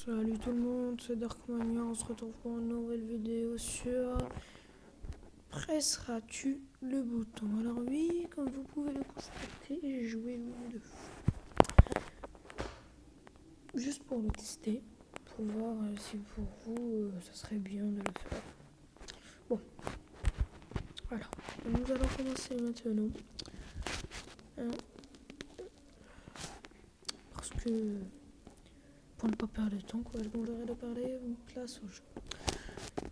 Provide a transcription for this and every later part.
Salut tout le monde, c'est Darkmania, on se retrouve pour une nouvelle vidéo sur presseras-tu le bouton. Alors oui, comme vous pouvez le constater, j'ai joué une de juste pour le tester, pour voir si pour vous ça serait bien de le faire. Bon, voilà, nous allons commencer maintenant. Parce que pour ne pas perdre de temps, bon, j'arrête de parler, on place au jeu.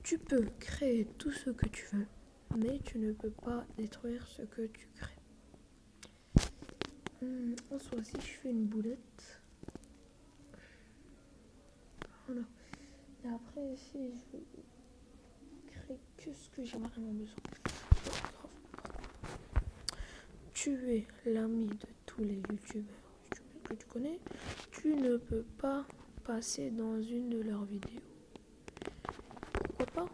Tu peux créer tout ce que tu veux, mais tu ne peux pas détruire ce que tu crées. En soi, si je fais une boulette, voilà. Et après, si je crée que ce que j'ai vraiment besoin. Tu es l'ami de tous les youtubeurs que tu connais, tu ne peux pas passer dans une de leurs vidéos. Pourquoi pas?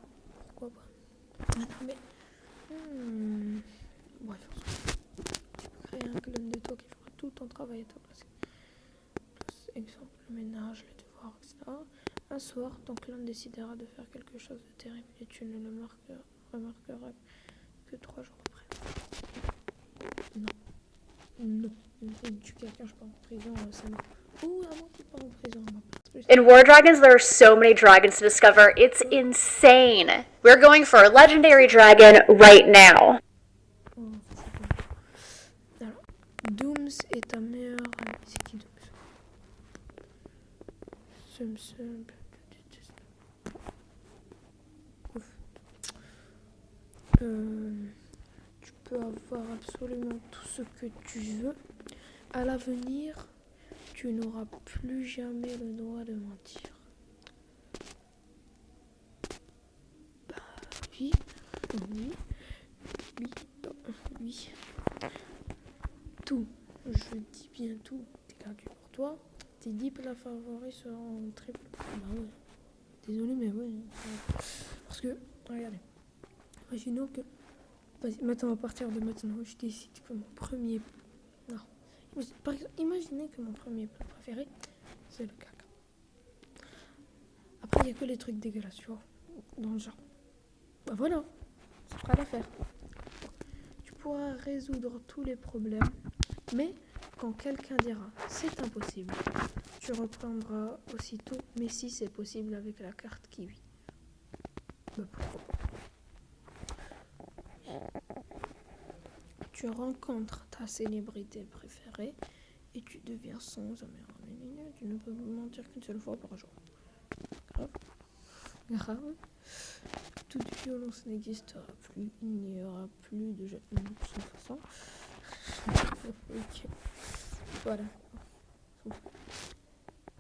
Ah non mais... Bref, tu peux créer un clone de toi qui fera tout ton travail à ta place. Exemple, le ménage, les devoirs, etc. Un soir, ton clone décidera de faire quelque chose de terrible et tu ne le remarqueras que 3 jours après. Non. Il tue quelqu'un, je pars en prison, c'est mort. Ou avant qu'il parte en prison, In War Dragons, there are so many dragons to discover. It's insane. We're going for a legendary dragon right now. Alors, Dooms est ta meilleure amie. C'est qui Dooms? Tu peux avoir absolument tout ce que tu veux. À l'avenir, tu n'auras plus jamais le droit de mentir. Bah oui. Tout, je dis bien tout, t'es gratuit pour toi. Tes 10 plats favoris seront en triple. Bah ouais. Désolé, mais ouais. Parce que, regardez. Imaginons que... Vas-y, maintenant, à partir de maintenant, je décide que mon premier... Non. Par exemple, imaginez que mon premier plat préféré, c'est le caca. Après, il n'y a que les trucs dégueulasses, tu vois. Dans le genre. Bah voilà. Ça fera l'affaire. Tu pourras résoudre tous les problèmes. Mais quand quelqu'un dira c'est impossible, tu reprendras aussitôt mais si c'est possible avec la carte kiwi. Bah pourquoi pas. Tu rencontres ta célébrité préférée et tu deviens son meilleur ami. Tu ne peux mentir qu'une seule fois par jour. Grave. Toute violence n'existera plus, il n'y aura plus de jeu de toute façon. Ok. Voilà.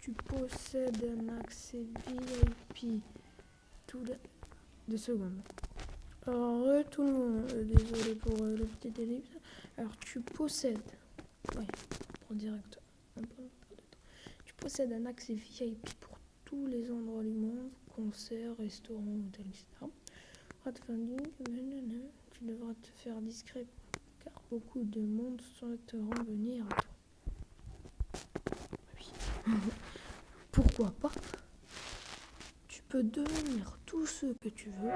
Tu possèdes un accès VIP. Tout le... 2 secondes. Alors, tout le monde, désolé pour le petit délai. Alors, tu possèdes... Ouais, pour direct. Tu possèdes un accès VIP pour tous les endroits du monde. Concerts, restaurants, hôtels, etc. Tu devras te faire discret car beaucoup de monde souhaiteront venir à toi. Oui. Pourquoi pas? Tu peux devenir tout ce que tu veux.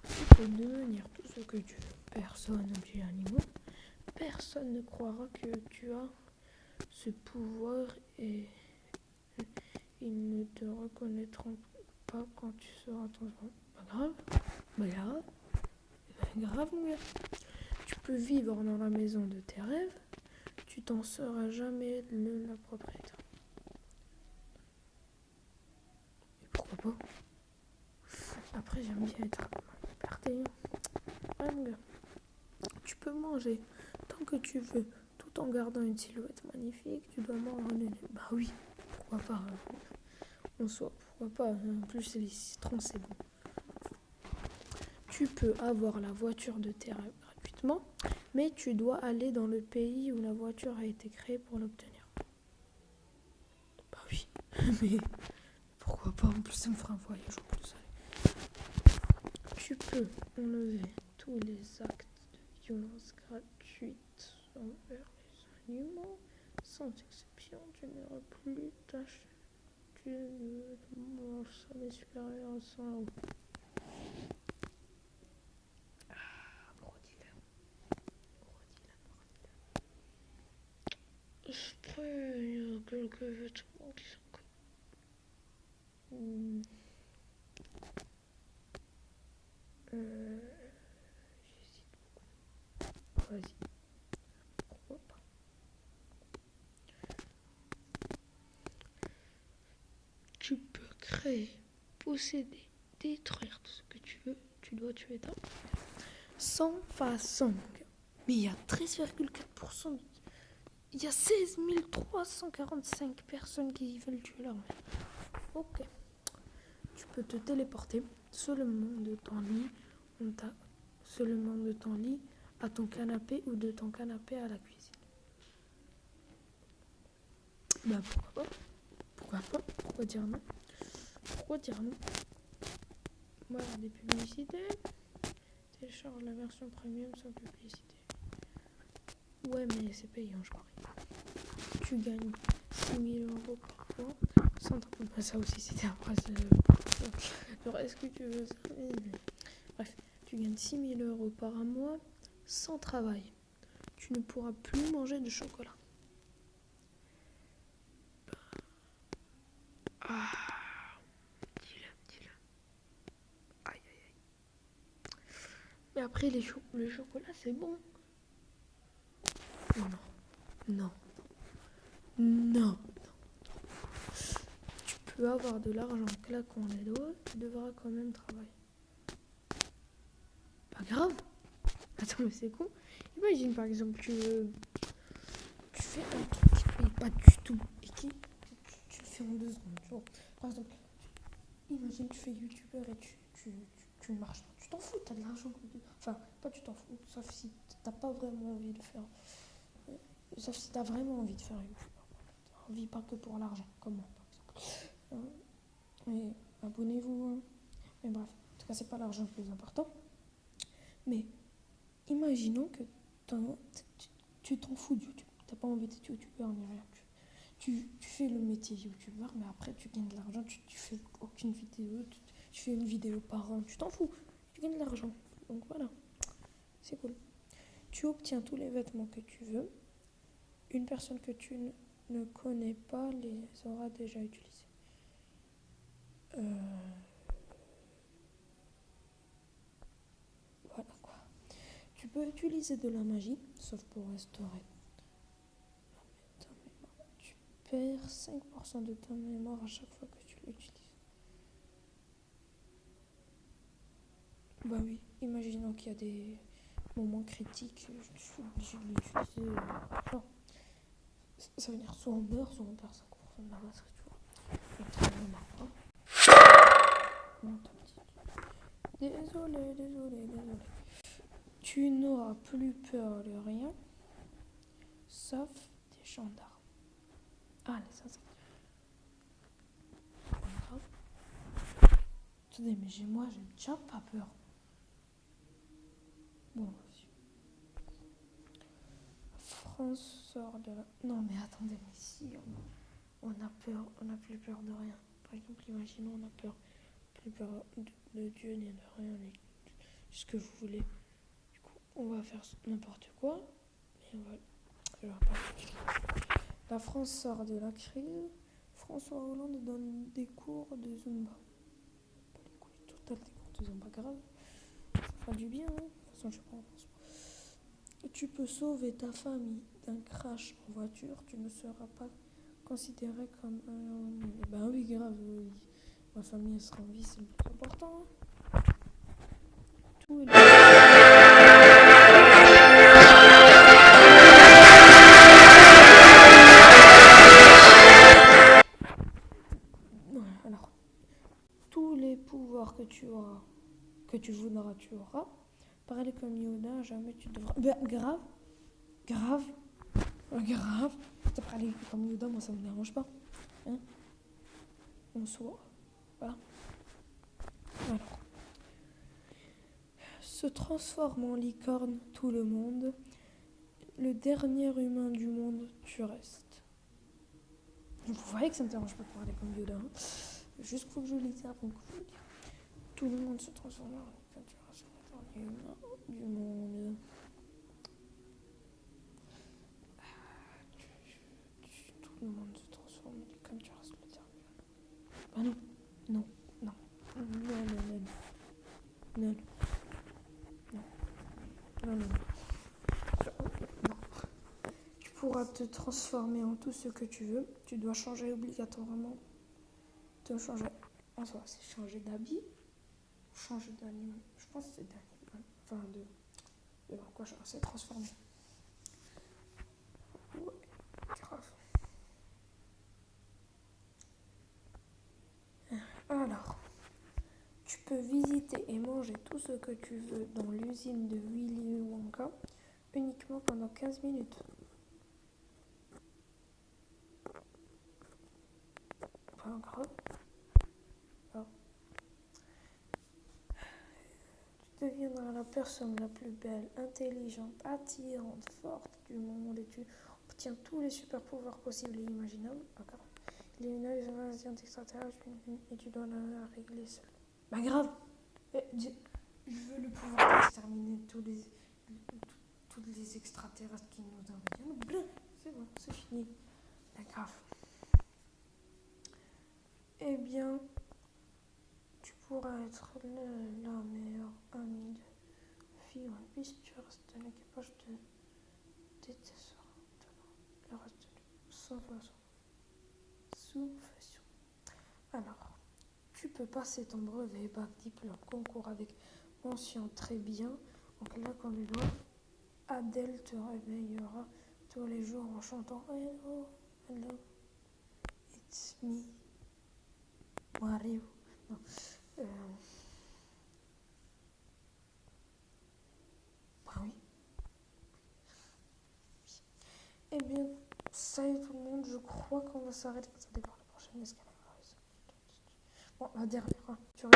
Tu peux devenir tout ce que tu veux. Personne, objets animaux. Personne ne croira que tu as ce pouvoir et ils ne te reconnaîtront pas quand tu seras ton enfant. Pas grave, mon gars. Tu peux vivre dans la maison de tes rêves. Tu t'en seras jamais la propriétaire. Et pourquoi pas? Après, j'aime bien être payant. Ouais, mon gars. Tu peux manger tant que tu veux, tout en gardant une silhouette magnifique. Tu dois mordre le nez. Bah oui, pourquoi pas? En soi, pourquoi pas? En plus, les citrons, c'est bon. Tu peux avoir la voiture de tes rêves gratuitement, mais tu dois aller dans le pays où la voiture a été créée pour l'obtenir. Bah oui, mais pourquoi pas? En plus, ça me fera un voyage en plus. Tu peux enlever tous les actes de violence gratuite envers les animaux. Sans exception, tu n'auras plus tâche de sommet supérieur à 100 euros. Après, il y a quelques vêtements qui sont comme... J'hésite beaucoup. Vas-y. Pourquoi pas. Tu peux créer, posséder, détruire tout ce que tu veux. Tu dois tuer ta sans façon. Mais il y a 13,4% de... Il y a 16 345 personnes qui veulent tuer leur mère. Ok. Tu peux te téléporter seulement de ton lit, à ton canapé ou de ton canapé à la cuisine. Bah pourquoi pas? Pourquoi pas? Pourquoi dire non? Voilà des publicités. Télécharge la version premium sans publicité. Ouais, mais c'est payant, je crois. Tu gagnes 6 000 euros par mois. Ça aussi, c'était un phrase. Genre, est-ce que tu veux ça? Bref, tu gagnes 6 000 euros par mois sans travail. Tu ne pourras plus manger de chocolat. Dis-le. Aïe. Mais après, le chocolat, c'est bon. Non. Tu peux avoir de l'argent en claquant les doigts, tu devras quand même travailler. Pas grave. Attends, mais c'est con. Imagine par exemple, tu fais un truc qui ne paye pas du tout et tu le fais en 2 secondes. Tu vois. Par exemple, imagine tu fais youtubeur et tu marches. Tu t'en fous, t'as de l'argent. Enfin, pas tu t'en fous, sauf si t'as pas vraiment envie de faire. Sauf si t'as vraiment envie de faire youtubeur. T'as envie pas que pour l'argent, comme moi par exemple. Mais abonnez-vous. Hein. Mais bref, en tout cas, c'est pas l'argent le plus important. Mais imaginons que tu t'en fous de YouTube. T'as pas envie d'être youtubeur ni rien. Tu fais le métier youtubeur, mais après tu gagnes de l'argent. Tu fais aucune vidéo. Tu fais une vidéo par an. Tu t'en fous. Tu gagnes de l'argent. Donc voilà. C'est cool. Tu obtiens tous les vêtements que tu veux. Une personne que tu ne connais pas les aura déjà utilisés. Voilà quoi. Tu peux utiliser de la magie, sauf pour restaurer. Tu perds 5% de ta mémoire à chaque fois que tu l'utilises. Bah oui, imaginons qu'il y a des moments critiques, je suis obligée de l'utiliser. Non. Ça veut dire soit on meurt, soit on perd 5% de la batterie, tu vois. Donc ça me marre pas. Désolé. Tu n'auras plus peur de rien, sauf des gendarmes. Ah, ça c'est pas grave. Attendez, mais moi, j'ai déjà pas peur. Bon, vas-y. France sort de la... Non, mais attendez, mais si on a peur, on n'a plus peur de rien. Par exemple, imaginons, on a peur, plus peur de Dieu ni de rien, ni de ce que vous voulez. Du coup, on va faire n'importe quoi, mais on va pas. La France sort de la crise. François Hollande donne des cours de Zumba. Pas les couilles totales des cours de Zumba, grave. Ça fera du bien, hein. De toute façon, je sais pas en France. Tu peux sauver ta famille d'un crash en voiture, tu ne seras pas considéré comme un... Ben oui, grave, oui. Ma famille elle sera en vie, c'est le plus important. Tout est... Alors, tous les pouvoirs que tu voudras, tu auras. Parler comme Yoda, jamais tu devras... Grave. T'as parlé comme Yoda, moi ça me dérange pas. Hein? On soit. Voilà. Alors. se transforme en licorne tout le monde. Le dernier humain du monde, tu restes. Vous voyez que ça me dérange pas de parler comme Yoda. Hein. Juste faut que je lise avant que je vous dise. Tout le monde se transforme en licorne, tu restes le dernier humain du monde. Tout le monde se transforme en licorne, tu restes le dernier humain. Ah non, non, non, non, non, non, non, non, non, non, non. Tu pourras te transformer en tout ce que tu veux. Tu dois changer obligatoirement. Tu dois changer. En soi, c'est changer d'habit. Changer d'animal. Je pense que c'est d'animal. Enfin, de quoi c'est transformer. Ouais, grave. Alors, tu peux visiter et manger tout ce que tu veux dans l'usine de Willy Wonka uniquement pendant 15 minutes. Pas grave. Alors, tu deviendras la personne la plus belle, intelligente, attirante, forte du monde et tu obtiens tous les super pouvoirs possibles et imaginables. D'accord. Il y a une invasion extraterrestre et tu dois la régler seul. Bah grave. Je veux le pouvoir d'exterminer tous les extraterrestres qui nous envahissent. C'est bon, c'est fini. Bah grave. Eh bien, tu pourras être la meilleure amie de Fiona puisque tu restes dans l'équipage de tes sœurs. Le reste sans façon. Sous façon. Alors, tu peux passer ton brevet, bac, diplôme, concours avec mention très bien. Donc là, quand tu dois, Adèle te réveillera tous les jours en chantant Hello, hello, it's me, Mario. Non. Bah oui. Eh bien, salut tout le monde. Je crois qu'on va s'arrêter pour ça départ la prochaine escalade. Bon, la dernière. Hein. Tu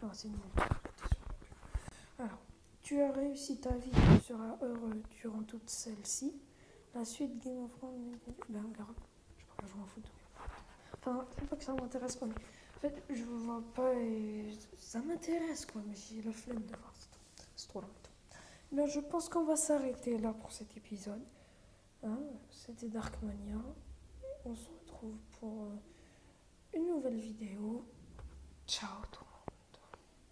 non, c'est nul. Alors, tu as réussi ta vie, tu seras heureux durant toute celle-ci. La suite Game of Thrones, ben grave, je peux pas jouer en foot. Enfin, c'est pas que ça m'intéresse pas, mais en fait, je vois pas et ça m'intéresse quoi, mais j'ai la flemme de voir, c'est trop long. Mais je pense qu'on va s'arrêter là pour cet épisode. Hein, c'était Darkmania. On se retrouve pour une nouvelle vidéo. Ciao.